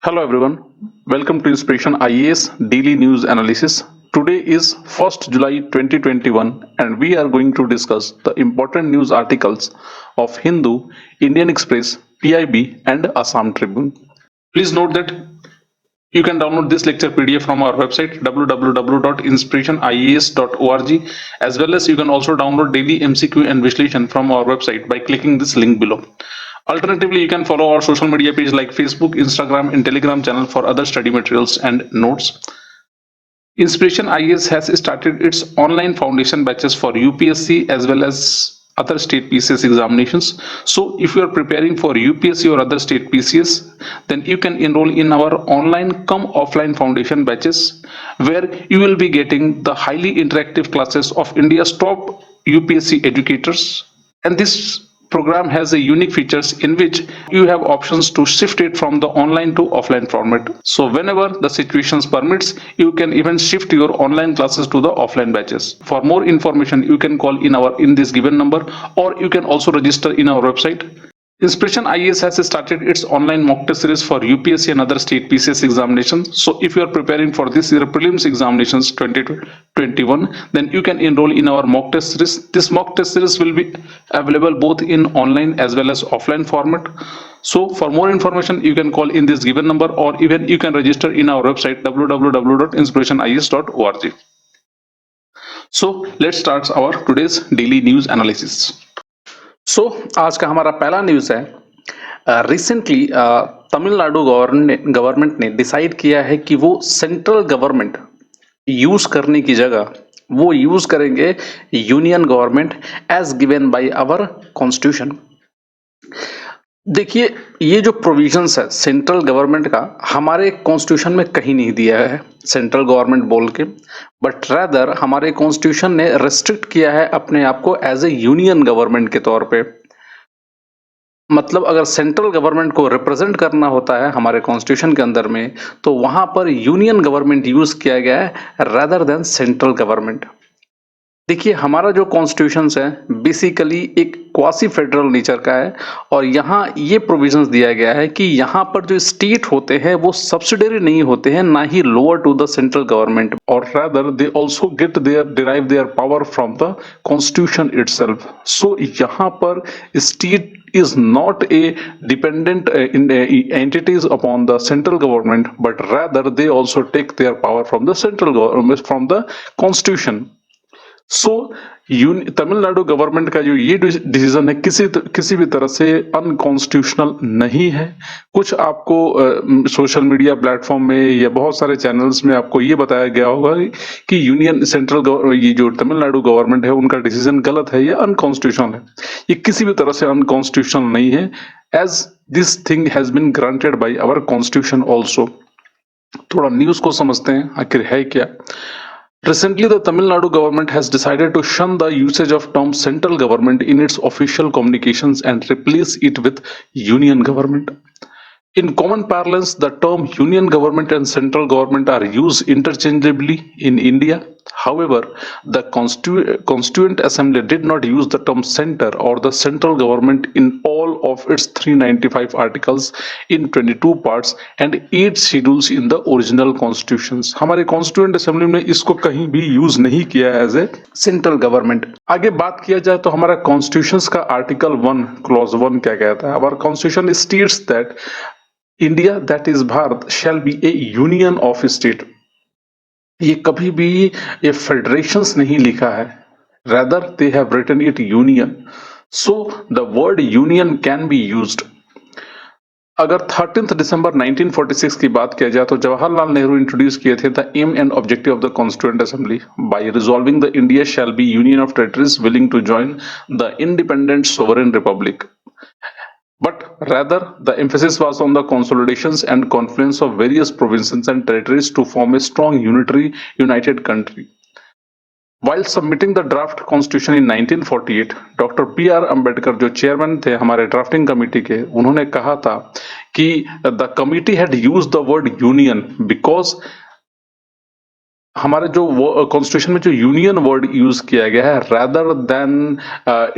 Hello everyone, welcome to Inspiration IAS Daily News Analysis. Today is 1st July 2021 and we are going to discuss the important news articles of Hindu, Indian Express, PIB and Assam Tribune. Please note that you can download this lecture PDF from our website www.inspirationias.org, as well as you can also download daily MCQ and Vishleshan from our website by clicking this link below. Alternatively, you can follow our social media page like Facebook, Instagram and Telegram channel for other study materials and notes. Inspiration IAS has started its online foundation batches for UPSC as well as other state PCS examinations. So if you are preparing for UPSC or other state PCS, then you can enroll in our online come offline foundation batches, where you will be getting the highly interactive classes of India's top UPSC educators. And this program has a unique features in which you have options to shift it from the online to offline format. So whenever the situations permits, you can even shift your online classes to the offline batches. For more information, you can call in this given number, or you can also register in our website. Inspiration IAS has started its online mock test series for UPSC and other state PCS examinations. So if you are preparing for this year prelims examinations 2021, then you can enroll in our mock test series. This mock test series will be available both in online as well as offline format. So for more information, you can call in this given number, or even you can register in our website www.inspirationias.org. So let's start our today's daily news analysis. आज का हमारा पहला news है। Recently Tamil Nadu government ने decide किया है कि वो सेंट्रल गवर्नमेंट यूज करने की जगह वो यूज करेंगे union government as given by our constitution. देखिए, ये जो प्रोविजंस है सेंट्रल गवर्नमेंट का हमारे कॉन्स्टिट्यूशन में कहीं नहीं दिया है सेंट्रल गवर्नमेंट बोल के, बट रादर हमारे कॉन्स्टिट्यूशन ने रेस्ट्रिक्ट किया है अपने आप को एज ए यूनियन गवर्नमेंट के तौर पे। मतलब अगर सेंट्रल गवर्नमेंट को रिप्रेजेंट करना होता है हमारे कॉन्स्टिट्यूशन के अंदर में, तो वहां पर यूनियन गवर्नमेंट यूज किया गया है रादर देन सेंट्रल गवर्नमेंट। देखिए, हमारा जो कॉन्स्टिट्यूशन है बेसिकली एक क्वासी फेडरल नेचर का है, और यहाँ ये प्रोविजंस दिया गया है कि यहाँ पर जो स्टेट होते हैं वो सब्सिडरी नहीं होते हैं, ना ही lower to the central government, और rather they also get derive their power from the constitution itself. So यहाँ पर state is not a dependent entities upon the central government, but rather they also take their power from the central government, from the constitution. So Tamil Nadu government का जो ये decision है किसी भी तरह से अनकॉन्स्टिट्यूशनल नहीं है। कुछ आपको सोशल मीडिया प्लेटफॉर्म में या बहुत सारे चैनल्स में आपको ये बताया गया होगा कि यूनियन सेंट्रल ये जो तमिलनाडु गवर्नमेंट है उनका डिसीजन गलत है या अनकॉन्स्टिट्यूशनल है। ये किसी भी तरह से अनकॉन्स्टिट्यूशनल नहीं है, as this thing has been granted by our constitution also. थोड़ा न्यूज को समझते हैं आखिर है क्या। Recently, the Tamil Nadu government has decided to shun the usage of term central government in its official communications and replace it with union government. In common parlance, the term union government and central government are used interchangeably in India. However, the Constituent Assembly did not use the term center or the central government in all of its 395 articles in 22 parts and 8 schedules in the original constitutions. हमारे Constituent Assembly ने इसको कहीं भी use नहीं किया as a central government. आगे बात किया जाए तो हमारा कॉन्स्टिट्यूशन का आर्टिकल 1 क्लॉज 1 क्या कहता है। Our constitution states that India that is Bharat shall be a union of state. ये कभी भी ये फेडरेशंस नहीं लिखा है, rather they have written it union. So the word union can be used. अगर 13 दिसंबर 1946 की बात किया जाए तो जवाहरलाल नेहरू इंट्रोड्यूस किए थे the aim and objective of the constituent assembly by resolving the India shall be union of territories willing to join the independent sovereign republic. But rather, the emphasis was on the consolidations and confluence of various provinces and territories to form a strong united country. While submitting the draft constitution in 1948, doctor B.R. Ambedkar जो chairman थे हमारे drafting committee के, उन्होंने कहा था कि the committee had used the word union because हमारे जो कॉन्स्टिट्यूशन में जो यूनियन वर्ड यूज किया गया है rather than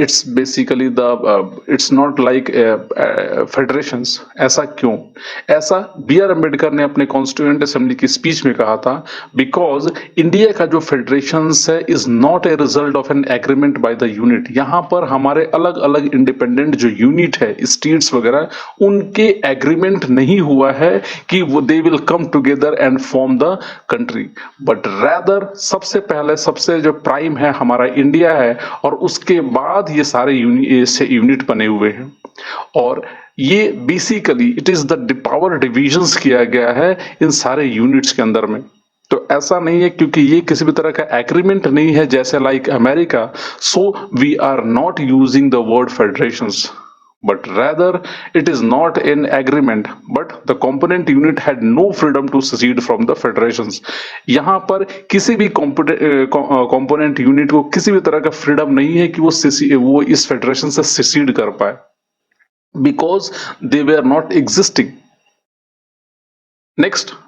it's basically the it's not like federations. ऐसा क्यों? ऐसा बी आर अम्बेडकर ने अपने कॉन्स्टिट्यूएंट असेंबली की स्पीच में कहा था, बिकॉज इंडिया का जो फेडरेशंस है is not a result of an agreement by the unit. यहाँ पर हमारे अलग अलग इंडिपेंडेंट जो यूनिट है, स्टेट्स वगैरह, उनके एग्रीमेंट नहीं हुआ है कि वो they will come together and form the country, but rather सबसे पहले सबसे जो प्राइम है हमारा इंडिया है, और उसके बाद ये सारे यूनिट बने हुए हैं। और ये basically it is the power divisions किया गया है इन सारे यूनिट्स के अंदर में। तो ऐसा नहीं है क्योंकि ये किसी भी तरह का एग्रीमेंट नहीं है जैसे like America, so we are not using the word federations, but rather it is not an agreement, but the component unit had no freedom to secede from the federations। यहां पर किसी भी कंपोनेंट यूनिट को किसी भी तरह का freedom नहीं है कि वो इस फेडरेशन से secede कर पाए, because they were not existing। Next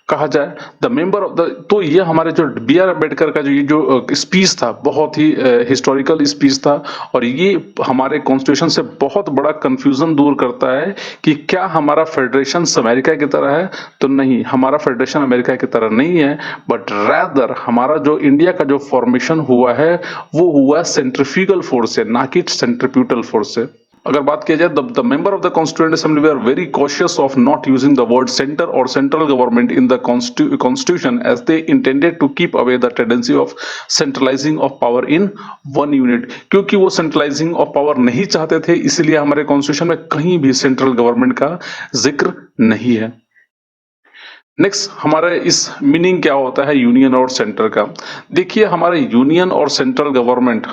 कहा जाए द मेंबर ऑफ द, तो ये हमारे जो बी आर अम्बेडकर का जो स्पीच था बहुत ही हिस्टोरिकल स्पीच था, और ये हमारे कॉन्स्टिट्यूशन से बहुत बड़ा कंफ्यूजन दूर करता है कि क्या हमारा फेडरेशन अमेरिका की तरह है। तो नहीं, हमारा फेडरेशन अमेरिका की तरह नहीं है, बट रैदर हमारा जो इंडिया का जो फॉर्मेशन हुआ है वो हुआ सेंट्रीफ्यूगल फोर्स से, ना कि सेंट्रीप्यूटल फोर्स से। अगर बात किया जाए the member of the constituent assembly were very cautious of not using the word centre और central government in the constitution as they intended to keep away the tendency of centralising of power in one unit. क्योंकि वो centralising of power नहीं चाहते थे, इसलिए हमारे constitution में कहीं भी सेंट्रल गवर्नमेंट का जिक्र नहीं है। नेक्स्ट हमारे इस मीनिंग क्या होता है यूनियन और सेंटर का। देखिए हमारे यूनियन और सेंट्रल गवर्नमेंट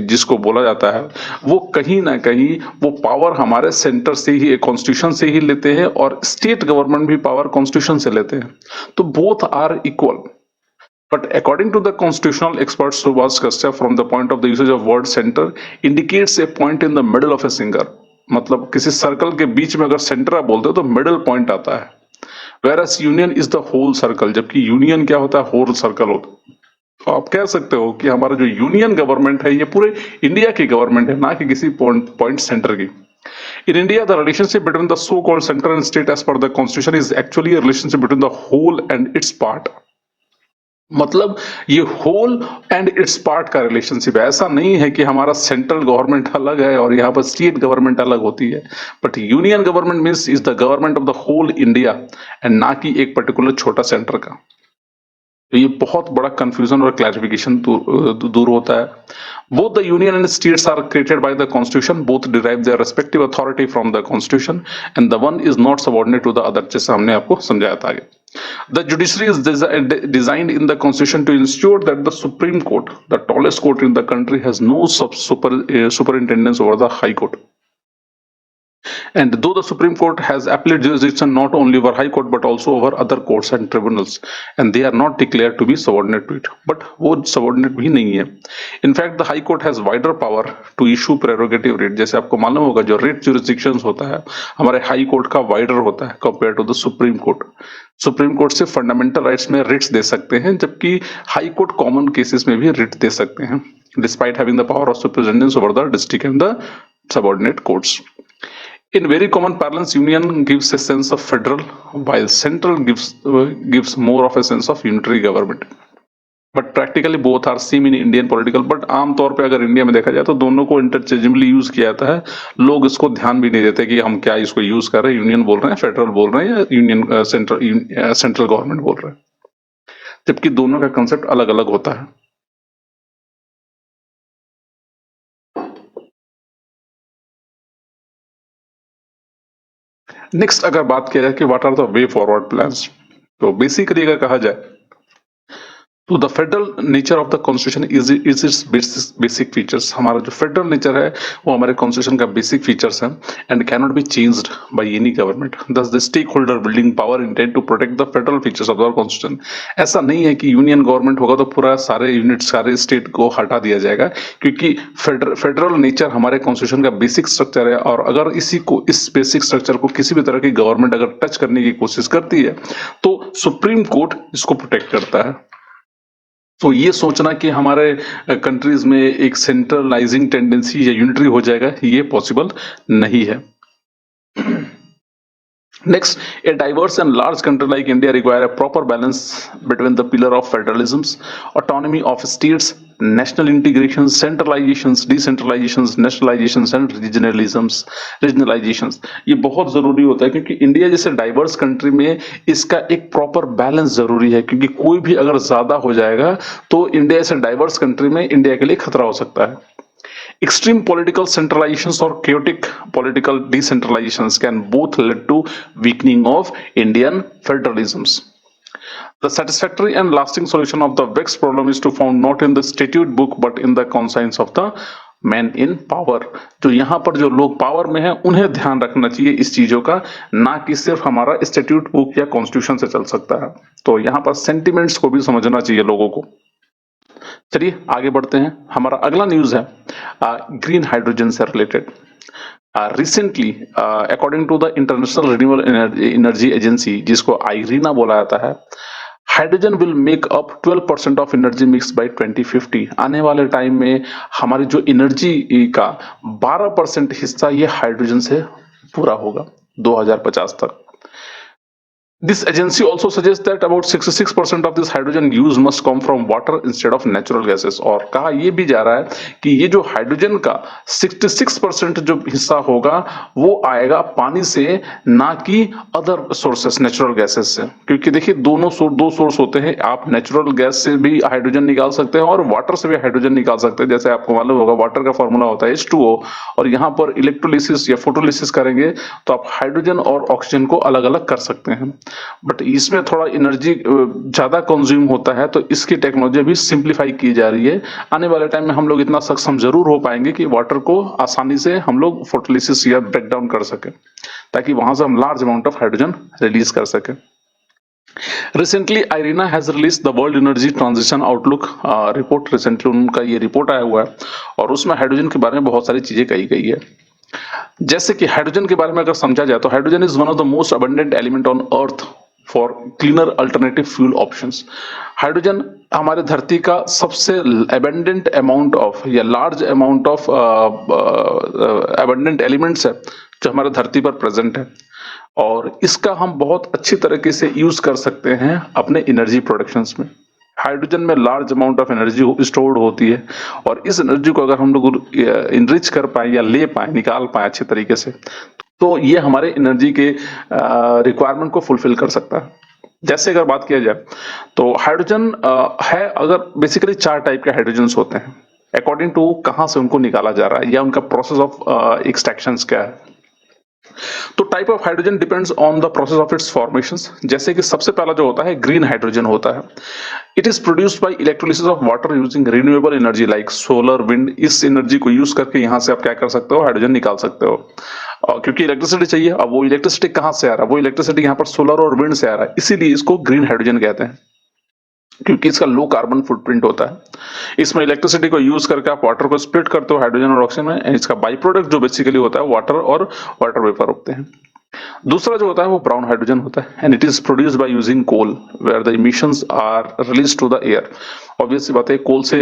जिसको बोला जाता है वो कहीं ना कहीं वो पावर हमारे सेंटर से ही, कॉन्स्टिट्यूशन से ही लेते हैं, और स्टेट गवर्नमेंट भी पावर कॉन्स्टिट्यूशन से लेते हैं। तो both are equal, but according to the constitutional expert Subhash Kashyap, from the point of the usage of word center indicates a point in the middle of a finger। मतलब किसी circle के बीच में अगर centre आप बोलते हो तो middle point आता है, whereas union is the whole circle, जबकि यूनियन क्या होता है, होल सर्कल होता है। तो आप कह सकते हो कि हमारा जो यूनियन गवर्नमेंट है ये पूरे इंडिया की गवर्नमेंट है, ना कि किसी पॉइंट सेंटर की। In India, the relationship between the so-called center and state as per the constitution is actually a relationship between the whole and its part। मतलब ये होल एंड इट्स पार्ट का relationship है। ऐसा नहीं है कि हमारा सेंट्रल गवर्नमेंट अलग है और यहाँ पर स्टेट गवर्नमेंट अलग होती है, but union government means is the government of the whole India and ना कि एक पर्टिकुलर छोटा सेंटर का। तो ये बहुत बड़ा कंफ्यूजन और क्लैरिफिकेशन दूर होता है। Both the union and states are created by the constitution, both derive their respective authority from the constitution and the one is not subordinate to the other, जैसे हमने आपको समझाया था आगे। The judiciary is designed in the constitution to ensure that the Supreme Court, the tallest court in the country, has no superintendence over the High Court। And though the Supreme Court has appellate jurisdiction not only over High Court but also over other courts and tribunals, and they are not declared to be subordinate to it, but वो subordinate भी नहीं है। In fact, the High Court has wider power to issue prerogative writ। जैसे आपको मालूम होगा जो writ jurisdictions होता है हमारे High Court का wider होता है compared to the Supreme Court। Supreme court से फंडामेंटल राइट्स में रिट्स दे सकते हैं, जबकि हाई कोर्ट कॉमन केसेस में भी रिट दे सकते हैं, despite having the power of superintendence over the district and the subordinate courts. In very common parlance, union gives a sense of federal, while central gives more of a sense of unitary government। But practically both are same in Indian political. But आमतौर पे अगर India में देखा जाए तो दोनों को interchangeably use किया जाता है। लोग इसको ध्यान भी नहीं देते कि हम क्या इसको यूज कर रहे हैं, यूनियन बोल रहे हैं, फेडरल बोल रहे हैं, या यूनियन सेंट्रल गवर्नमेंट बोल रहे हैं, जबकि दोनों का कंसेप्ट अलग अलग होता है। नेक्स्ट अगर बात किया जाए कि what are the way forward plans, तो बेसिकली अगर कहा जाए तो the federal nature of the constitution is its basic features. हमारा जो फेडरल नेचर है वो हमारे कॉन्स्टिट्यूशन का बेसिक फीचर्स है and can not be changed by any government. Thus the stakeholder building power intend to protect the federal features of the constitution. ऐसा नहीं है कि यूनियन गवर्नमेंट होगा तो पूरा सारे यूनिट सारे स्टेट को हटा दिया जाएगा, क्योंकि फेडरल नेचर हमारे कॉन्स्टिट्यूशन का बेसिक स्ट्रक्चर है, और अगर इस बेसिक स्ट्रक्चर को किसी भी तरह की गवर्नमेंट अगर टच करने की कोशिश करती है तो सुप्रीम कोर्ट इसको प्रोटेक्ट करता है। तो ये सोचना कि हमारे कंट्रीज में एक सेंट्रलाइजिंग टेंडेंसी या यूनिटरी हो जाएगा, ये पॉसिबल नहीं है। Next, a diverse and large country like India require a proper balance between the pillar of federalisms, autonomy of states, national integrations, centralizations, decentralizations, nationalizations and regionalizations। ये बहुत जरूरी होता है क्योंकि इंडिया जैसे डाइवर्स कंट्री में इसका एक प्रॉपर बैलेंस जरूरी है, क्योंकि कोई भी अगर ज्यादा हो जाएगा तो इंडिया जैसे डाइवर्स कंट्री में इंडिया के लिए खतरा हो सकता है। Extreme political centralizations or chaotic political decentralizations can both lead to weakening of Indian federalisms. The satisfactory and lasting solution of the vexed problem is to found not in the statute book but in the conscience of the man in power. जो यहाँ पर जो लोग power में है उन्हें ध्यान रखना चाहिए इस चीजों का, ना कि सिर्फ हमारा स्टैट्यूट बुक या कॉन्स्टिट्यूशन से चल सकता है। तो यहाँ पर सेंटिमेंट्स को भी समझना चाहिए लोगों को। चलिए आगे बढ़ते हैं। हमारा अगला न्यूज है ग्रीन हाइड्रोजन से related. Recently according to the international renewable energy agency, जिसको आईरीना बोला जाता है, hydrogen will make up 12% of energy mix by 2050। आने वाले टाइम में हमारी जो एनर्जी का 12% हिस्सा ये हाइड्रोजन से पूरा होगा 2050 तक। This agency also suggests that about 66% of this hydrogen use must come from water instead of natural gases। और कहा यह भी जा रहा है कि ये जो हाइड्रोजन का 66% जो हिस्सा होगा वो आएगा पानी से, ना कि अदर सोर्सेस नेचुरल गैसेस से। क्योंकि देखिए दो सोर्स होते हैं, आप नेचुरल गैस से भी हाइड्रोजन निकाल सकते हैं और वाटर से भी हाइड्रोजन निकाल सकते हैं। जैसे आपको मालूम होगा वाटर का फॉर्मूला होता है H2O, और यहाँ पर इलेक्ट्रोलिसिस या फोटोलिसिस करेंगे तो आप हाइड्रोजन और ऑक्सीजन को अलग अलग कर सकते हैं। बट इसमें थोड़ा एनर्जी ज्यादा कंज्यूम होता है, तो इसकी टेक्नोलॉजी भी सिंप्लीफाई की जा रही है। आने वाले टाइम में हम लोग इतना सक्षम जरूर हो पाएंगे कि वाटर को आसानी से हम लोग फोटोलिसिस या ब्रेक डाउन कर सके, ताकि वहां से हम large amount of hydrogen release कर सके। Recently IRENA has release the world energy transition outlook report. Recently उनका ये रिपोर्ट आया हुआ है और उसमें हाइड्रोजन के बारे में बहुत सारी चीजें कही गई है। जैसे कि हाइड्रोजन के बारे में अगर समझा जाए तो hydrogen is one of the most abundant element on earth for cleaner alternative fuel options. Hydrogen हमारे धरती का सबसे अबंडेंट अमाउंट ऑफ या large amount of abundant elements है जो हमारे धरती पर प्रेजेंट है, और इसका हम बहुत अच्छी तरीके से यूज कर सकते हैं अपने एनर्जी प्रोडक्शंस में। हाइड्रोजन में large amount of energy stored होती है, और इस एनर्जी को अगर हम लोग इनरिच कर पाए या ले पाए, निकाल पाए अच्छे तरीके से, तो ये हमारे एनर्जी के रिक्वायरमेंट को फुलफिल कर सकता है। जैसे अगर बात किया जाए तो हाइड्रोजन है, अगर बेसिकली 4 टाइप के हाइड्रोजन्स होते हैं अकॉर्डिंग टू कहां से उनको निकाला जा रहा है या उनका प्रोसेस ऑफ एक्सट्रैक्शंस क्या है। तो type of hydrogen depends on the process of its formations. जैसे कि सबसे पहला जो होता है ग्रीन हाइड्रोजन होता है। It is produced bye electrolysis of water using renewable energy like solar, wind. इस एनर्जी को यूज करके यहां से आप क्या कर सकते हो, हाइड्रोजन निकाल सकते हो। और क्योंकि इलेक्ट्रिसिटी चाहिए, अब वो इलेक्ट्रिसिटी कहां से आ रहा है, वो इलेक्ट्रिसिटी यहाँ पर सोलर और विंड से आ रहा है, इसीलिए इसको ग्रीन हाइड्रोजन कहते हैं, क्योंकि इसका लो कार्बन फुटप्रिंट होता है। इसमें इलेक्ट्रिसिटी को यूज करके आप वाटर को स्प्लिट करते हो हाइड्रोजन और ऑक्सीजन में, इसका बाई प्रोडक्ट जो बेसिकली होता है वाटर और वाटर वेपर होते हैं। दूसरा जो होता है वो ब्राउन हाइड्रोजन होता है, and it is produced by using coal where the emissions are released to the air. Obvious सी बात है, कोल से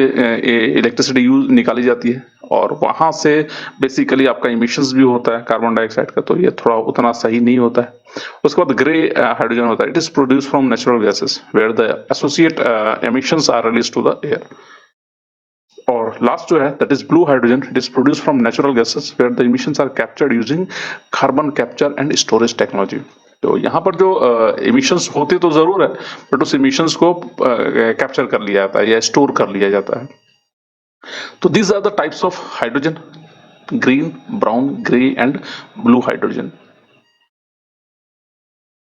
इलेक्ट्रिसिटी यूज निकाली जाती है और वहां से बेसिकली आपका इमिशंस भी होता है कार्बन डाइऑक्साइड का, तो ये थोड़ा उतना सही नहीं होता है। उसके बाद ग्रे हाइड्रोजन होता है। It is produced from natural gases where the associate emissions are released to the air. और लास्ट जो है that is blue hydrogen. It is produced from natural gases where the emissions are captured using carbon capture and storage technology. तो यहाँ पर जो emissions होती तो जरूर है, बट उस इमिशंस को कैप्चर कर लिया जाता है या स्टोर कर लिया जाता है। तो these are the types of hydrogen: green, brown, gray and blue hydrogen.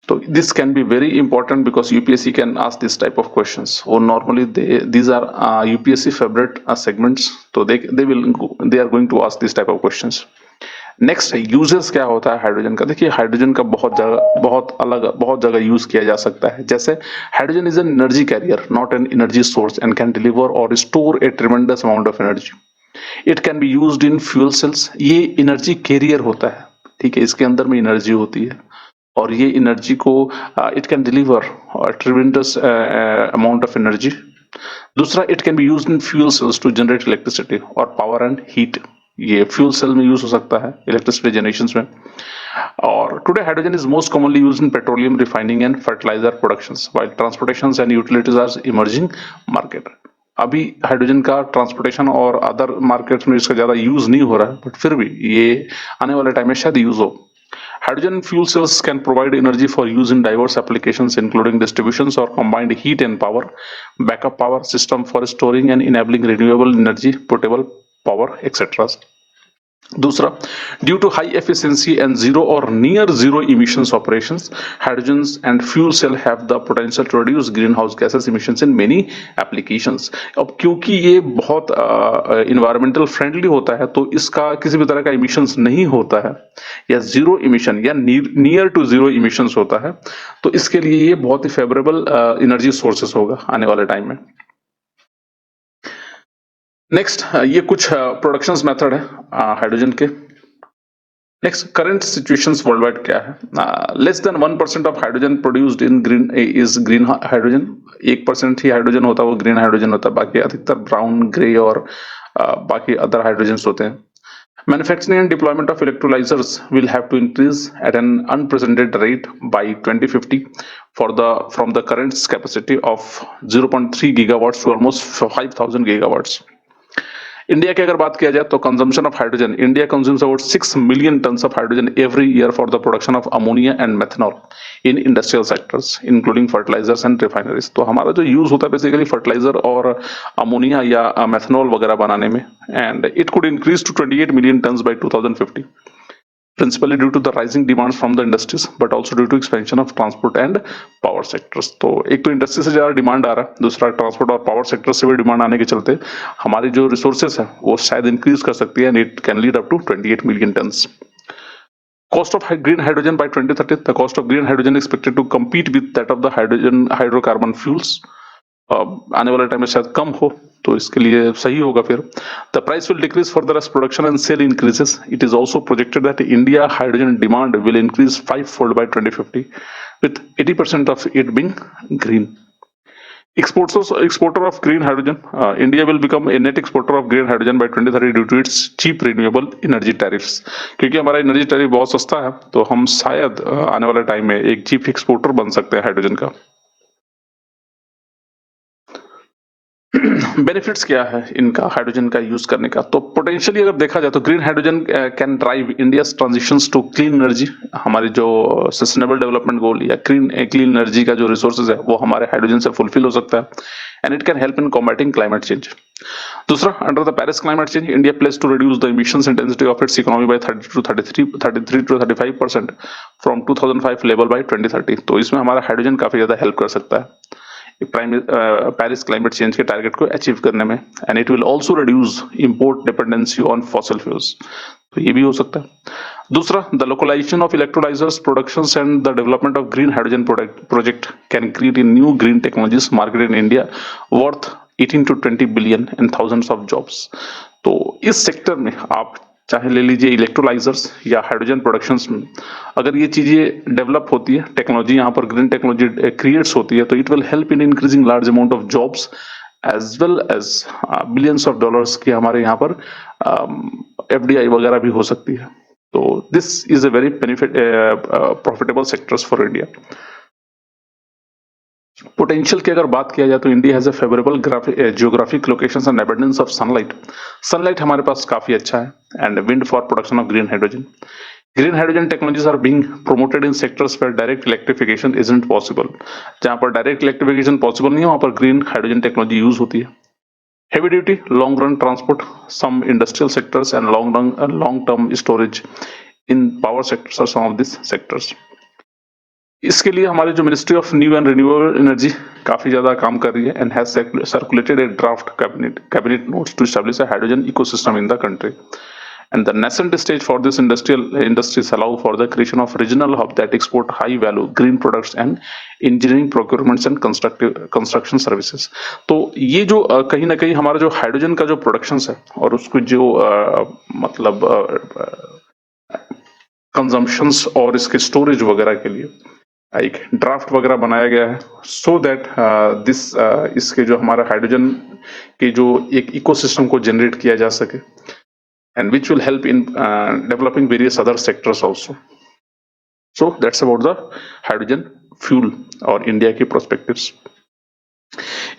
So this can be very important because UPSC can ask this type of questions, or normally these are UPSC favorite segments, so they are going to ask this type of questions. Next है uses क्या होता है hydrogen का। देखिए hydrogen का बहुत जगह use किया जा सकता है। जैसे hydrogen is an energy carrier not an energy source and can deliver और store a tremendous amount of energy. It can be used in fuel cells. ये एनर्जी कैरियर होता है, ठीक है, इसके अंदर में एनर्जी होती है और ये एनर्जी को it can deliver tremendous amount of energy दूसरा, it can be used in fuel cells to generate electricity और पावर एंड हीट। ये फ्यूल सेल में यूज हो सकता है इलेक्ट्रिसिटी जनरेशन में। और today hydrogen is most commonly used in petroleum refining and fertiliser productions while transportation and utilities are emerging market. अभी hydrogen का ट्रांसपोर्टेशन और अदर मार्केट्स में इसका ज्यादा यूज नहीं हो रहा है, बट फिर भी ये आने वाले टाइम में शायद यूज हो। Hydrogen fuel cells can provide energy for use in diverse applications, including distributions or combined heat and power, backup power system for storing and enabling renewable energy, portable power, etc. दूसरा, due to high efficiency and zero और near zero emissions operations, hydrogens and fuel cell have the potential to reduce green house gases emissions in many applications. अब क्योंकि ये बहुत environmental friendly होता है, तो इसका किसी भी तरह का इमिशंस नहीं होता है, या जीरो इमिशन या नियर टू जीरो इमिशंस होता है, तो इसके लिए ये बहुत ही फेवरेबल एनर्जी सोर्सेस होगा आने वाले टाइम में। नेक्स्ट, ये कुछ प्रोडक्शन मेथड है हाइड्रोजन के। Next, current situations world wide क्या है? Less than 1% of hydrogen produced in green is green hydrogen. 1% he hydrogen होता है, वो ग्रीन हाइड्रोजन होता है, बाकी अधिकतर ब्राउन, ग्रे और बाकी अदर हाइड्रोजन होते हैं। Manufacturing and deployment of electrolyzers will have to increase at an unprecedented rate by 2050 from the current capacity of 0.3 gigawatts to almost 5,000 gigawatts. India की अगर बात किया जाए तो consumption of hydrogen, India consumes about 6 million tons of hydrogen every year for the production of ammonia and methanol in industrial sectors including fertilisers and refineries. तो हमारा जो use होता है बेसिकली फर्टिलाइजर और अमोनिया या मेथनॉल वगैरह बनाने में, and it could increase to 28 million tons by 2050, principally due to the rising demands from the industries but also due to expansion of transport and power sectors। तो एक तो industry से ज्यादा डिमांड आ रहा है, दूसरा ट्रांसपोर्ट और पावर सेक्टर से भी डिमांड आने के चलते हमारी जो रिसोर्सेस है वो शायद इंक्रीज कर सकती है, and it can lead up to 28 million tons. Cost of green hydrogen by 2030, the cost of green hydrogen expected to compete with that of the hydrocarbon fuels। आने वाले टाइम में शायद कम हो, तो इसके लिए सही होगा फिर। The price will decrease further as production and sale increases. It is also projected that India hydrogen demand will increase 5-fold by 2050 with 80% of it being green। Exporter of green hydrogen, India will become a net exporter of green hydrogen by 2030 due to its cheap renewable energy tariffs। क्योंकि हमारा energy tariff बहुत सस्ता है, तो हम शायद आने वाले टाइम में एक चीप एक्सपोर्टर बन सकते हैं हाइड्रोजन का। बेनिफिट्स क्या है इनका हाइड्रोजन का यूज करने का? तो पोटेंशियली अगर देखा जाए तो green hydrogen can drive India's transitions to clean energy. हमारी जो सस्टेनेबल डेवलपमेंट गोल या क्लीन एनर्जी का जो रिसोर्सेज है वो हमारे हाइड्रोजन से फुलफिल हो सकता है, and it can help in combating climate change. दूसरा, under the Paris climate change, India place to reduce the emissions intensity of its economy by 33 to 35% from 2005 level by 2030। तो इसमें हमारा हाइड्रोजन काफी ज्यादा हेल्प कर सकता है पेरिस क्लाइमेट चेंज के टारगेट को अचीव करने में, and it will also reduce import dependency on fossil fuels. तो ये भी हो सकता है। दूसरा, the localisation of electrolysers productions and the development of green hydrogen project can create in new green technologies market in India worth 18 to 20 billion and thousands of jobs. तो इस sector में आप चाहे ले लीजिए इलेक्ट्रोलाइजर्स या हाइड्रोजन प्रोडक्शंस में, अगर ये चीजें डेवलप होती है, टेक्नोलॉजी यहाँ पर ग्रीन टेक्नोलॉजी क्रिएट्स होती है, तो it will help in increasing large amount of jobs as well as billions of dollars की हमारे यहाँ पर एफडीआई वगैरह भी हो सकती है। तो this is a very profitable sectors for India. Potential की अगर बात किया जाए तो India has a favourable geographic locations and abundance of sunlight हमारे पास काफी अच्छा है, and wind for production of green hydrogen. Green hydrogen technologies are being promoted in sectors where direct electrification isn't possible. जहां पर डायरेक्ट इलेक्ट्रिफिकेशन पॉसिबल नहीं है, वहां पर ग्रीन हाइड्रोजन टेक्नोलॉजी यूज होती है। Heavy duty long run transport, some industrial sectors and long term storage in power sectors are some of this sectors. इसके लिए हमारी जो ministry of new and renewable energy काफी ज्यादा काम कर रही है, and has circulated a draft cabinet notes to establish a hydrogen ecosystem in the country, and the nascent stage for this industries allow for the creation of regional hub that export high value green products and engineering procurements and construction services। तो ये जो कहीं ना कहीं हमारा जो hydrogen का जो प्रोडक्शन है और उसको जो मतलब कंजम्पशंस और इसके स्टोरेज वगैरह के लिए एक ड्राफ्ट वगैरह बनाया गया है सो दैट दिस इसके जो हमारा हाइड्रोजन के जो एक इकोसिस्टम को जनरेट किया जा सके and which will help in developing various other sectors also. So that's about the hydrogen fuel और इंडिया के प्रोस्पेक्टिव्स।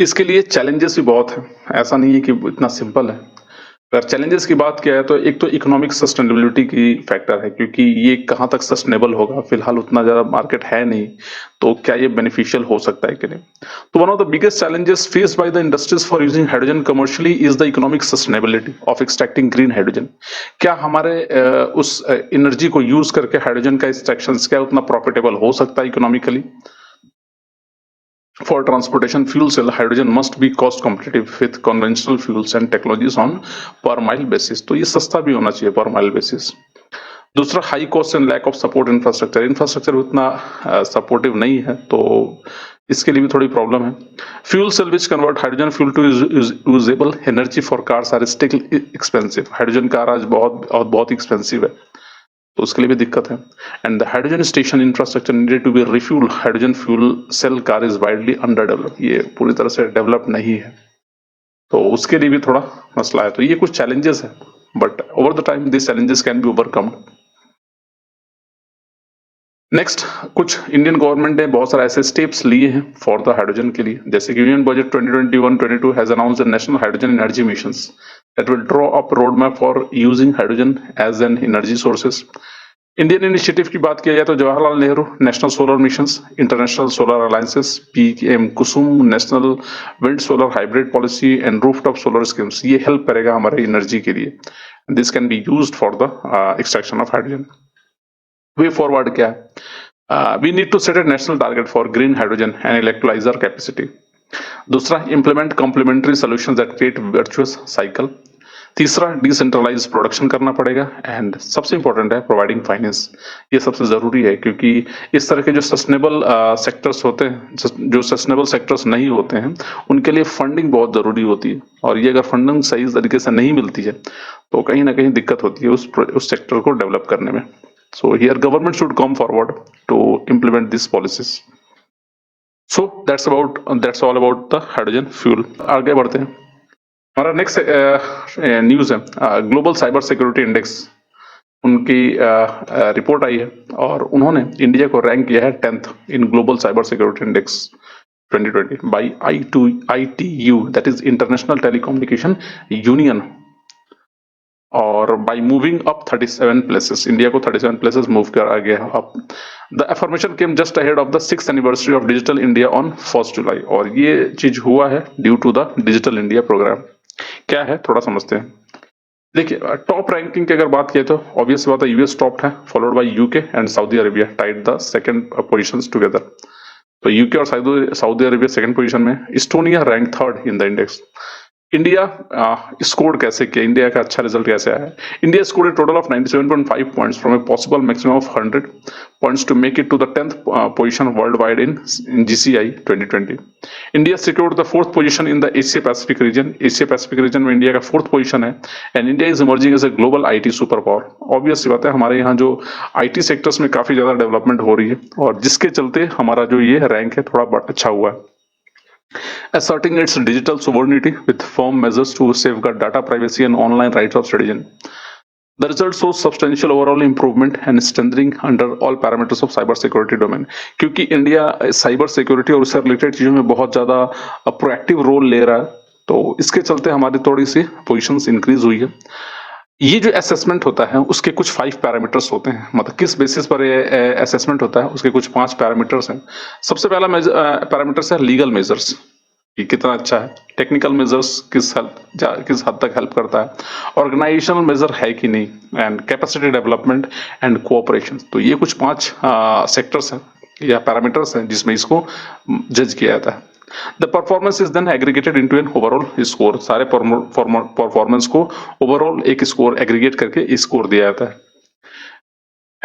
इसके लिए चैलेंजेस भी बहुत है, ऐसा नहीं है कि इतना सिंपल है। अगर चैलेंजेस की बात किया है तो एक तो इकोनॉमिक सस्टेनेबिलिटी की फैक्टर है, क्योंकि ये कहाँ तक सस्टेनेबल होगा, फिलहाल उतना ज्यादा मार्केट है नहीं, तो क्या ये बेनिफिशियल हो सकता है कि नहीं। तो one of the biggest challenges faced by the industries for using hydrogen commercially is the economic sustainability of extracting green hydrogen. क्या हमारे उस एनर्जी को यूज करके हाइड्रोजन का एक्सट्रैक्शन क्या उतना प्रॉफिटेबल हो सकता है economically. For transportation fuel cell, hydrogen must be cost competitive with conventional fuels and technologies on per mile basis। तो ये सस्ता भी होना चाहिए पर माइल बेसिस। दूसरा, high cost and lack of support infrastructure. Infrastructure उतना सपोर्टिव नहीं है, तो इसके लिए भी थोड़ी प्रॉब्लम है। Fuel cell which convert hydrogen fuel to usable energy for cars are still expensive. Hydrogen car आज बहुत एक्सपेंसिव है, तो उसके लिए भी दिक्कत है। And the hydrogen station infrastructure needed to be refuel hydrogen fuel cell car is widely under develop. ये पूरी तरह से डेवलप नहीं है, तो उसके लिए भी थोड़ा मसला है। तो ये कुछ चैलेंजेस है, but over the time this challenges can be overcome. Next, कुछ इंडियन गवर्नमेंट ने बहुत सारे ऐसे स्टेप्स लिए हैं फॉर द हाइड्रोजन के लिए, जैसे कि union budget 2021-22 has announced the national hydrogen energy missions that will draw up road map for using hydrogen as an energy sources. Indian initiative की बात किया जाए तो Jawaharlal Nehru national solar missions, international solar alliances, PM Kusum, national wind solar hybrid policy and rooftop solar schemes, ये help करेगा हमारे energy के लिए। This can be used for the extraction of hydrogen. Way forward क्या है, we need to set a national target for green hydrogen and electrolyser capacity. दूसरा, implement complementary solutions that create virtuous cycle. तीसरा, decentralise production करना पड़ेगा। And सबसे important है providing finance. ये सबसे जरूरी है, क्योंकि इस तरह के जो सस्टेनेबल सेक्टर्स होते हैं, जो सस्टेनेबल सेक्टर्स नहीं होते हैं, उनके लिए फंडिंग बहुत जरूरी होती है, और ये अगर फंडिंग सही तरीके से नहीं मिलती है तो कहीं ना कहीं दिक्कत होती है उस सेक्टर को डेवलप करने में। So here government should come forward to implement this policies. So that's all about the hydrogen fuel. आगे बढ़ते हैं। हमारा नेक्स्ट न्यूज है ग्लोबल साइबर सिक्योरिटी इंडेक्स। उनकी रिपोर्ट आई है और उन्होंने इंडिया को रैंक किया है 10th in global cyber security index 2020 by ITU, that is international telecommunication union, और by moving up 37 places. India को 37 प्लेसेस मूव करा गया up. The affirmation came just ahead of the 6th anniversary of digital India on 1 July, और ये चीज हुआ है due to the digital India programme. क्या है थोड़ा समझते हैं। देखिए, टॉप रैंकिंग की अगर बात किया तो ऑब्वियस बात है यूएस टॉप है, followed by UK and Saudi Arabia tied the second positions together. तो यूके और सऊदी अरेबिया सेकंड पोजीशन में, Estonia rank 3rd in the index. India score कैसे किया, इंडिया का अच्छा रिजल्ट कैसे आया है। India scored a total of 97.5 points from a possible maximum of 100 points to make it to the 10th position worldwide in GCI 2020। India secured the 4th position in the Asia Pacific region. Asia Pacific region में India का 4th position है, and India is emerging as a global IT super power. Obvious सी बात है, हमारे यहाँ जो IT sectors में काफी ज्यादा डेवलपमेंट हो रही है, और जिसके चलते हमारा जो ये रैंक है थोड़ा अच्छा हुआ है। Asserting its digital sovereignty with firm measures to safeguard data privacy and online rights of citizen. The result shows substantial overall improvement and strengthening under all parameters of cyber security domain। क्योंकि India cyber security और उससे related चीजों में बहुत ज्यादा proactive role ले रहा है, तो इसके चलते हमारी थोड़ी सी पोजीशंस इंक्रीज हुई है। ये जो असेसमेंट होता है उसके कुछ 5 पैरामीटर्स होते हैं, मतलब किस बेसिस पर ये असेसमेंट होता है उसके कुछ 5 पैरामीटर्स हैं। सबसे पहला पैरामीटर्स है लीगल मेजर्स, कि कितना अच्छा है। टेक्निकल मेजर्स किस हद तक हेल्प करता है। ऑर्गेनाइजेशनल मेजर है कि नहीं, and capacity development and cooperation. तो ये कुछ 5 सेक्टर्स हैं या पैरामीटर्स हैं जिसमें इसको जज किया जाता है। The performance is then aggregated into an overall score. सारे परफॉर्मेंस को ओवरऑल एक स्कोर एग्रीगेट करके स्कोर दिया जाता है।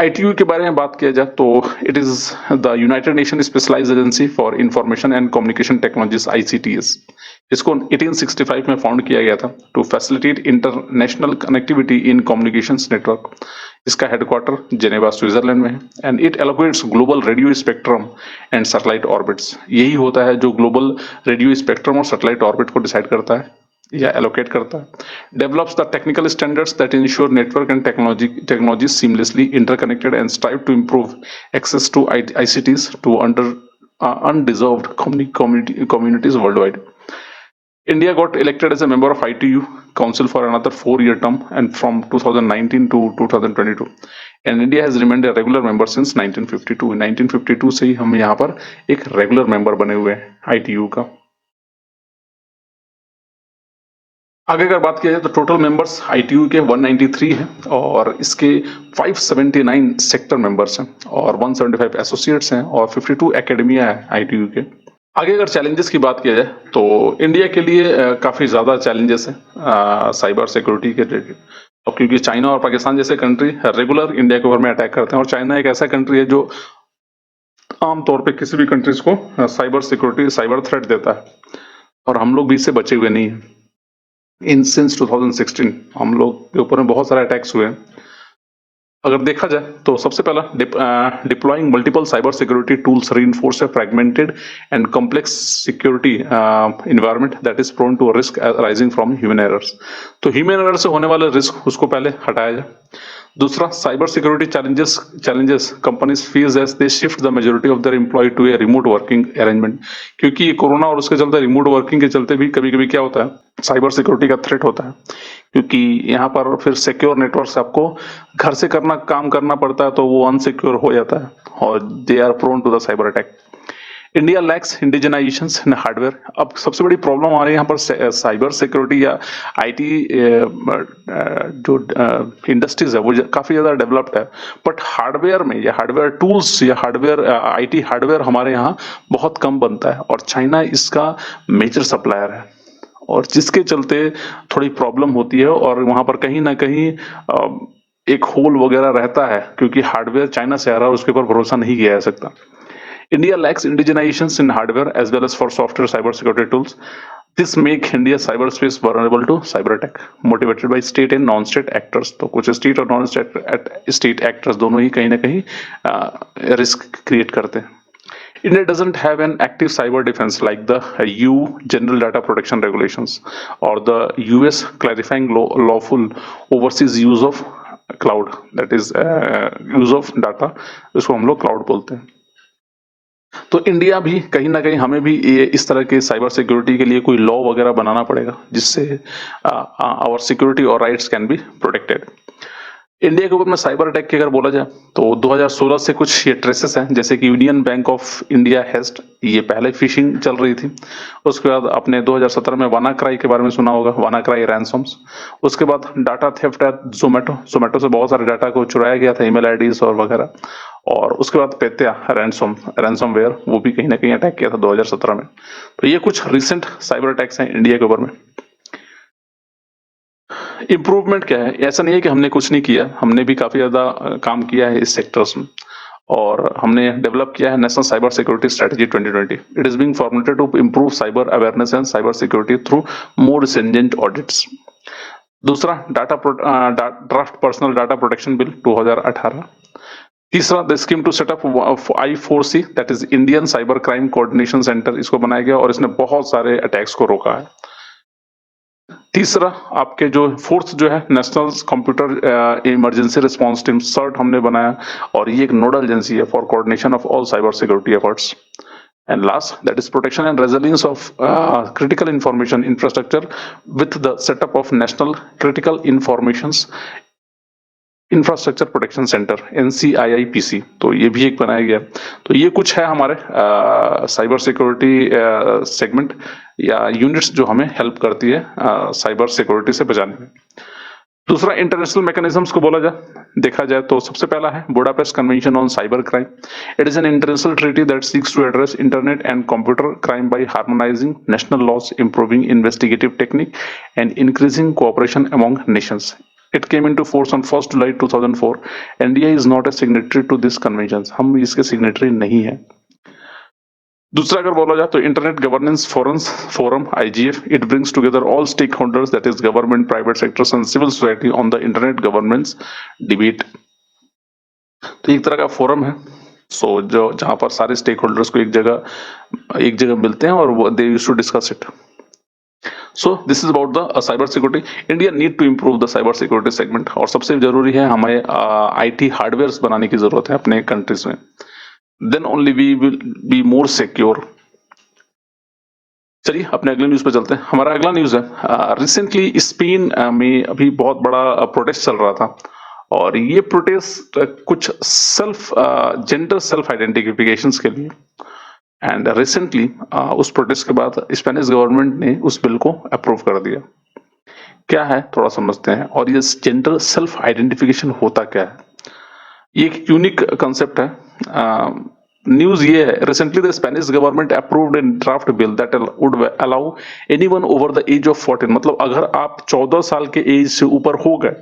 आईटीयू के बारे में बात किया जाए तो it is the United Nation specialised agency for information and communication technologies ICTS. इसको 1865 में फाउंड किया गया था to facilitate international connectivity in communications network. इसका हेडक्वार्टर जेनेवा स्विट्जरलैंड में है and it allocates global radio spectrum and satellite orbits. यही होता है जो ग्लोबल रेडियो स्पेक्ट्रम और सैटेलाइट ऑर्बिट को डिसाइड करता है या एलोकेट करता है। Develops the technical standards that ensure network and technology seamlessly interconnected and strive to improve access to ICTs to undeserved communities worldwide. India got elected as a member of ITU Council for another 4-year term and from 2019 to 2022. And India has remained a regular member since 1952. 1952 से ही हम यहाँ पर एक regular member बने हुए हैं ITU का। आगे अगर बात किया जाए तो टोटल मेंबर्स आईटीयू के 193 हैं और इसके 579 सेक्टर मेंबर्स हैं और 175 एसोसिएट्स हैं और 52 एकेडमिया है आईटीयू के। आगे अगर चैलेंजेस की बात किया जाए तो इंडिया के लिए काफ़ी ज़्यादा चैलेंजेस हैं साइबर सिक्योरिटी के रिलेटेड, और क्योंकि चाइना और पाकिस्तान जैसे कंट्री रेगुलर इंडिया के ऊपर में अटैक करते हैं और चाइना एक ऐसा कंट्री है जो आमतौर पर किसी भी कंट्रीज को साइबर सिक्योरिटी साइबर थ्रेट देता है और हम लोग भी इससे बचे हुए नहीं हैं। सिंस 2016 हम लोग के ऊपर में बहुत सारे अटैक्स हुए हैं। अगर देखा जाए तो सबसे पहला deploying multiple cyber security tools reinforce a fragmented and complex security environment that is prone to risk rising from human errors. तो ह्यूमन एरर से होने वाले रिस्क उसको पहले हटाया जाए। दूसरा, cyber security challenges companies face as they shift the majority of their employ to a remote working arrangement. क्योंकि कोरोना और उसके चलते रिमोट वर्किंग के चलते भी कभी कभी क्या होता है साइबर सिक्योरिटी का थ्रेट होता है, क्योंकि यहाँ पर फिर सिक्योर नेटवर्क से आपको घर से काम करना पड़ता है तो वो अनसिक्योर हो जाता है और they are prone to the cyber attack. India lacks indigenisation in hardware. अब सबसे बड़ी प्रॉब्लम आ रही है यहाँ पर साइबर सिक्योरिटी या आईटी जो इंडस्ट्रीज है वो काफी ज्यादा डेवलप्ड है, बट हार्डवेयर में या हार्डवेयर टूल्स या हार्डवेयर आईटी हार्डवेयर हमारे यहाँ बहुत कम बनता है और चाइना इसका मेजर सप्लायर है और जिसके चलते थोड़ी प्रॉब्लम होती है और वहां पर कहीं ना कहीं एक होल वगैरह रहता है, क्योंकि हार्डवेयर चाइना से आ रहा है उसके ऊपर भरोसा नहीं किया जा सकता। India lacks indigenizations in hardware as well as for software cybersecurity tools. This make India cyberspace vulnerable to cyber attack, motivated by state and non-state actors. तो कुछ state और non-state actors दोनों ही कहीं ना कहीं रिस्क क्रिएट करते हैं। India doesn't have an active cyber defense like the EU General Data Protection Regulations or the US clarifying lawful overseas use of cloud, that is use of data, इसको हम लोग cloud बोलते हैं। तो India भी कहीं ना कहीं हमें भी इस तरह के साइबर सिक्योरिटी के लिए कोई लॉ वगैरह बनाना पड़ेगा जिससे आवर सिक्योरिटी और rights can be protected. India के ऊपर में साइबर अटैक की अगर बोला जाए तो 2016 से कुछ ये ट्रेसेस हैं, जैसे कि union bank of India heist, ये पहले फिशिंग चल रही थी। उसके बाद आपने 2017 में वानाक्राई के बारे में सुना होगा, वानाक्राई रैंसम्स। उसके बाद डाटा थेफ्ट है जोमेटो से बहुत सारे डाटा को चुराया गया था, ईमेल आईडीज और वगैरह। और उसके बाद पेत्या रैंसमवेयर, वो भी कहीं ना कहीं अटैक किया था 2017 में। तो ये कुछ रिसेंट साइबर अटैक्स हैं इंडिया के ऊपर में। इम्प्रूवमेंट क्या है? ऐसा नहीं है कि हमने कुछ नहीं किया, हमने भी काफी ज्यादा काम किया है इस सेक्टर्स में और हमने डेवलप किया है national cyber security strategy 2020। It is being formulated to improve cyber awareness and cyber security through more stringent audits. दूसरा, draft personal data protection bill 2018। तीसरा, the scheme to set up I4C that is Indian cyber crime coordination centre, इसको बनाया गया और इसने बहुत सारे attacks को रोका है। तीसरा, आपके जो फोर्थ जो है national computer emergency response team CERT हमने बनाया और ये एक नोडल एजेंसी है for coordination of all cyber security efforts. And last, that is protection and resilience of critical information infrastructure with the setup of National Critical Informations infrastructure protection centre NCIIPC, तो ये भी एक बनाया गया। तो ये कुछ है हमारे साइबर सिक्योरिटी सेगमेंट या यूनिट्स जो हमें हेल्प करती है साइबर सिक्योरिटी से बचाने में। दूसरा, इंटरनेशनल मैकेनिज्म्स को बोला जाए देखा जाए तो सबसे पहला है Budapest convention on cyber crime. It is an international treaty that seeks to address internet and computer crime by harmonising national laws, improving investigative technique and increasing cooperation among nations. It came into force on 1st July 2004. India is not a signatory to this convention. हम इसके signatory नहीं है. दूसरा अगर बोला जाए तो internet governance forum IGF, it brings together all stakeholders that is government, private sectors and civil society on the internet governance debate. तो एक तरह का फोरम है, सो जो जहां पर सारे स्टेक होल्डर्स को एक जगह मिलते हैं और they used to discuss it. So this is about the cyber security. India need to improve the cyber security segment. और सबसे जरूरी है हमें IT हार्डवेयर बनाने की जरूरत है अपने कंट्रीज में. Then only we will be more secure. चलिए अपने अगले न्यूज पे चलते हैं. हमारा अगला न्यूज है रिसेंटली स्पेन में अभी बहुत बड़ा प्रोटेस्ट चल रहा था और ये प्रोटेस्ट कुछ जेंडर सेल्फ आइडेंटिफिकेशंस के लिए. एंड रिसेंटली उस प्रोटेस्ट के बाद स्पेनिश गवर्नमेंट ने उस बिल को अप्रूव कर दिया. क्या है थोड़ा समझते हैं. और ये जेंडर सेल्फ आइडेंटिफिकेशन होता क्या है. ये एक यूनिक कंसेप्ट है. न्यूज ये है recently the Spanish government approved a draft bill that would allow anyone over the age of 14. मतलब अगर आप 14 साल के एज से ऊपर हो गए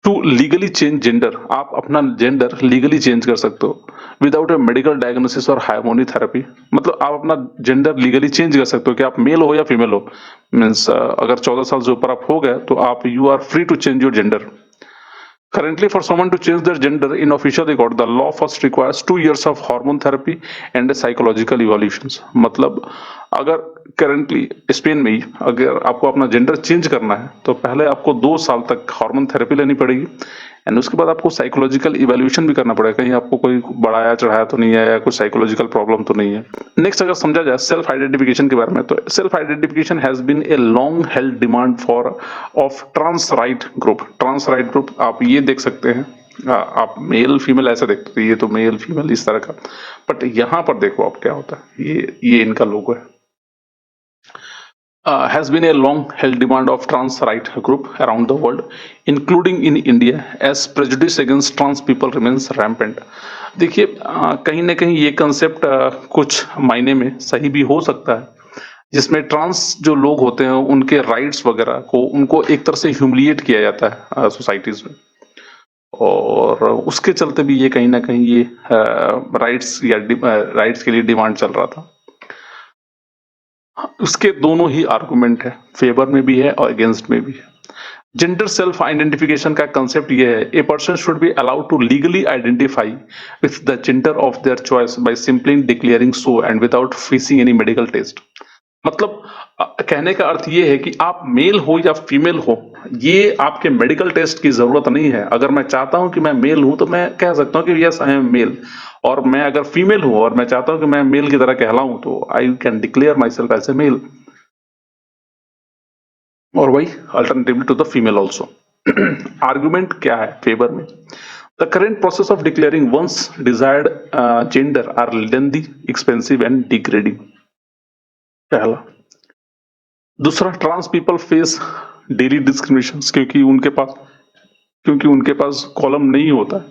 टू लीगली चेंज जेंडर, आप अपना जेंडर लीगली चेंज कर सकते हो विदाउट ए मेडिकल डायग्नोसिस और हार्मोनी थेरेपी. मतलब आप अपना जेंडर लीगली चेंज कर सकते हो कि आप मेल हो या फीमेल हो. मीन्स अगर 14 साल से ऊपर आप हो गए तो आप you are free to change your gender. Currently, for someone to change their gender in official record, the law first requires 2 years of hormone therapy and psychological evaluations. मतलब अगर करंटली स्पेन में ही अगर आपको अपना जेंडर चेंज करना है तो पहले आपको 2 साल तक हार्मोन थेरेपी लेनी पड़ेगी एंड उसके बाद आपको साइकोलॉजिकल इवैल्यूएशन भी करना पड़ेगा. कहीं आपको कोई बढ़ाया चढ़ाया तो नहीं है या कोई साइकोलॉजिकल प्रॉब्लम तो नहीं है. नेक्स्ट अगर समझा जाए सेल्फ आइडेंटिफिकेशन के बारे में तो self identification has been a long held demand of trans right group. Trans right group आप ये देख सकते हैं, आप मेल फीमेल ऐसा देखते हो, ये तो मेल फीमेल इस तरह का, बट यहाँ पर देखो आप क्या होता है. ये इनका लोगो है. Has been a long held demand of trans right group around the world, including in India, as prejudice against trans people remains rampant. देखिए कहीं ना कहीं ये कंसेप्ट कुछ मायने में सही भी हो सकता है, जिसमें ट्रांस जो लोग होते हैं उनके राइट्स वगैरह को उनको एक तरह से ह्यूमिलिएट किया जाता है सोसाइटीज में, और उसके चलते भी ये कहीं ना कहीं ये राइट्स या राइट्स के लिए डिमांड चल रहा था. उसके दोनों ही आर्गुमेंट है, फेवर में भी है और अगेंस्ट में भी है. जेंडर सेल्फ आइडेंटिफिकेशन का कंसेप्ट ये है a person should be allowed to legally identify with the gender of their choice by simply declaring so and without facing any medical test. मतलब कहने का अर्थ ये है कि आप मेल हो या फीमेल हो, ये आपके मेडिकल टेस्ट की जरूरत नहीं है. अगर मैं चाहता हूं कि मैं मेल हूं तो मैं कह सकता हूं कि यस आई एम मेल, और मैं अगर फीमेल हूं और मैं चाहता हूं कि मैं मेल की तरह कहलाऊं तो I can declare myself as a male, और वही alternatively to the female also. Argument क्या है फेवर में. The current process of declaring one's desired gender are lengthy, expensive and degrading. पहला. दूसरा, trans people face daily discrimination क्योंकि उनके पास column नहीं होता है.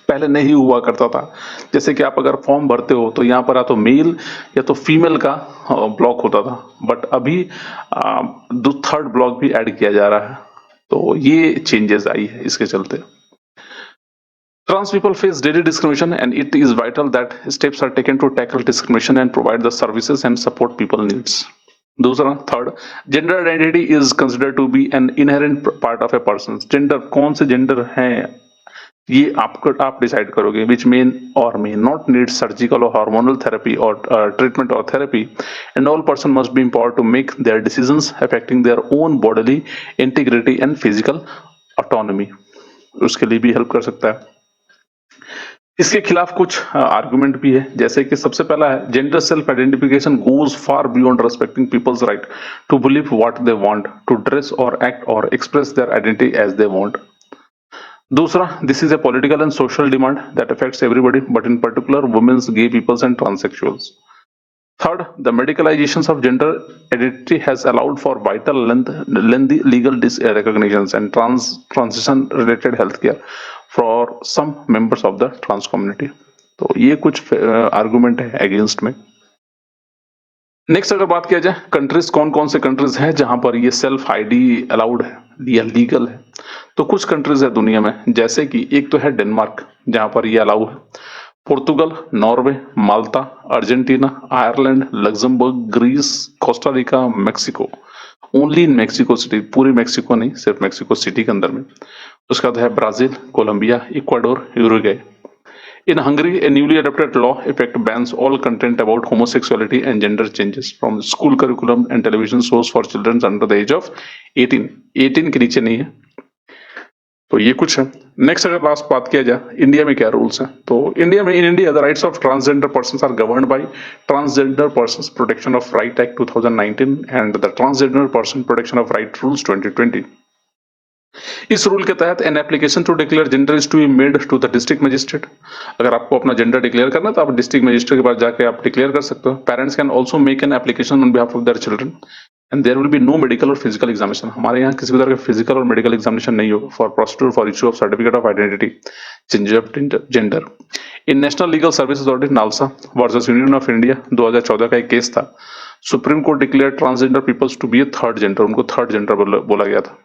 पहले नहीं हुआ करता था, जैसे कि आप अगर फॉर्म भरते हो तो यहाँ पर या तो मेल या तो फीमेल का ब्लॉक होता था, बट अभी थर्ड ब्लॉक भी ऐड किया जा रहा है. तो ये चेंजेस आई है इसके चलते. Trans people face daily discrimination and it is vital that steps are taken to tackle discrimination and provide the services and support people needs. दूसरा, third, gender identity is considered to be an inherent part of a person. Gender कौन से gender हैं ये आप decide करोगे, which may or may not need surgical or hormonal therapy और treatment और therapy, and all person must be empowered to make their decisions affecting their own bodily integrity and physical autonomy. उसके लिए भी help कर सकता है. इसके खिलाफ कुछ आर्गुमेंट भी है, जैसे कि सबसे पहला है gender self identification goes far beyond respecting people's right to believe what they want, to dress और एक्ट और express their identity as they want. दूसरा, this is a political and social demand that affects everybody but in particular women's, gay peoples and transsexuals. Third, the medicalizations of gender identity has allowed for vital lengthy legal recognitions and transition-related healthcare for some members of the trans community. तो ये कुछ argument है against में. Next अगर बात किया जाए countries, कौन कौन से कंट्रीज हैं जहां पर ये सेल्फ आईडी अलाउड है. या लीगल है। तो कुछ कंट्रीज है दुनिया में, जैसे कि एक तो है डेनमार्क, जहां पर ये अलाउ है, Portugal, Norway, Malta, Argentina, Ireland, Luxembourg, Greece, Costa Rica, Mexico. Only in Mexico City, पूरी मेक्सिको नहीं, सिर्फ मेक्सिको सिटी के अंदर में। उसका बाद है Brazil, Colombia, Ecuador, Uruguay. In Hungary, a newly adopted law effect bans all content about homosexuality and gender changes from school curriculum and television shows for children under the age of 18। 18 के नीचे नहीं है। तो ये कुछ है। Next अगर last बात किया जाए इंडिया में क्या रूल्स हैं, तो इंडिया में in India the rights of transgender persons are governed by transgender persons protection of right act 2019 and the transgender person protection of right rules 2020। इस रूल के तहत an application to declare gender is to be made to the district magistrate. अगर आपको अपना gender declare करना है तो आप डिस्ट्रिक्ट मजिस्ट्रेट के पास जाके आप डिक्लेयर कर सकते हो। Parents can also make an application on behalf of their children and there will be no medical or physical examination. हमारे यहाँ किसी भी तरह का फिजिकल और मेडिकल एग्जामिनेशन नहीं होगा for procedure for issue of certificate of identity change of gender. In national legal services audit NALSA versus union of India 2014 का एक केस था। Supreme Court declare transgender peoples to be a third gender, उनको third gender बोला गया था।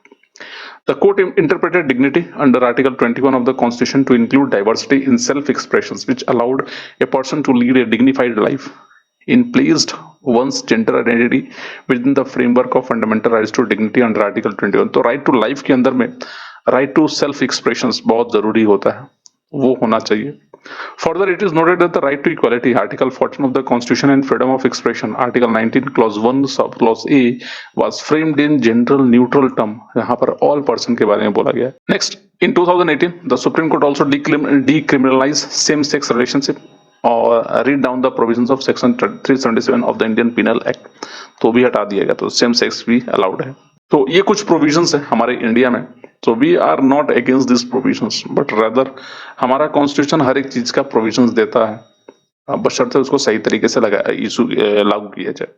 The court interpreted dignity under Article 21 of the Constitution to include diversity in self-expressions, which allowed a person to lead a dignified life in placed one's gender identity within the framework of fundamental rights to dignity under Article 21। तो right to life के अंदर में right to self expressions बहुत जरूरी होता है, वो होना चाहिए। Further, it is noted that the right to equality, Article 14 of the Constitution and freedom of expression, Article 19, Clause 1, Subclause A, was framed in general neutral term। यहाँ पर all person के बारे में बोला गया है। Next, in 2018, the Supreme Court also decriminalized same-sex relationship और read down the provisions of Section 377 of the Indian Penal Act। तो भी हटा दिया गया, तो सेम सेक्स भी अलाउड है। तो ये कुछ प्रोविजंस है हमारे इंडिया में। तो we are not against this provisions, but rather हमारा कॉन्स्टिट्यूशन हर एक चीज का प्रोविजंस देता है, बशर्ते उसको सही तरीके से लागू किया जाए।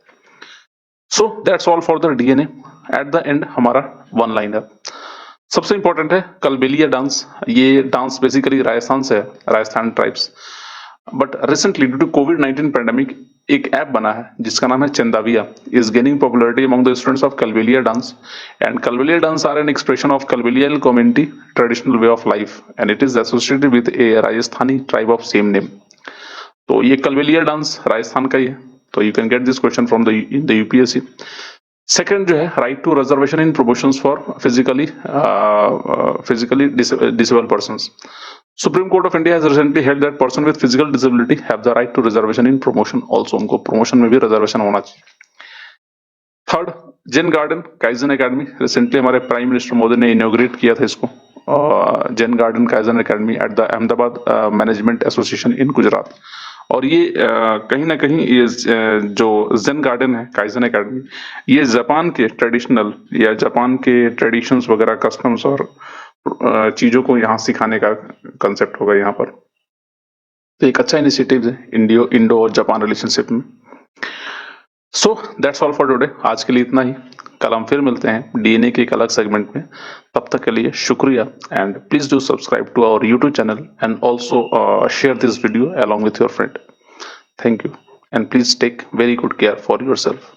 So that's all for the DNA. At the end हमारा वन लाइनर सबसे इंपॉर्टेंट है कलबेलिया डांस। ये डांस बेसिकली राजस्थान से है, Rajasthan tribes. But recently due to कोविड-19 पैंडेमिक एक ऐप बना है जिसका नाम है चंदाविया, is gaining popularity among the students of Kalbelia dance. And Kalbelia dance are an expression of Kalbelia community traditional way of life and it is associated with A Rajasthani tribe of same name. तो ये Kalbelia dance Rajasthan का ही है। तो you can get this question from the UPSC. Second जो है right to reservation in promotions for physically disabled persons. Supreme Court of India has recently held that person with physical disability have the right to reservation in promotion also। उनको promotion में भी reservation होना चाहिए। Third, zen garden kaizen academy, recently हमारे prime minister Modi ने inaugurate किया था इसको। Zen garden kaizen academy at the Ahmedabad management association in Gujarat. और ये कहीं ना कहीं ये जो जेन गार्डन है काइजन एकेडमी, ये जापान के ट्रेडिशनल या जापान के ट्रेडिशंस वगैरह कस्टम्स और चीजों को यहाँ सिखाने का कंसेप्ट होगा यहाँ पर। तो एक अच्छा इनिशिएटिव है इंडो और जापान रिलेशनशिप में। सो दैट्स ऑल फॉर टुडे। आज के लिए इतना ही। कल हम फिर मिलते हैं डीएनए के एक अलग सेगमेंट में। तब तक के लिए शुक्रिया and please do subscribe to our YouTube channel and also share this video along with your friend. Thank you and please take very good care for your self.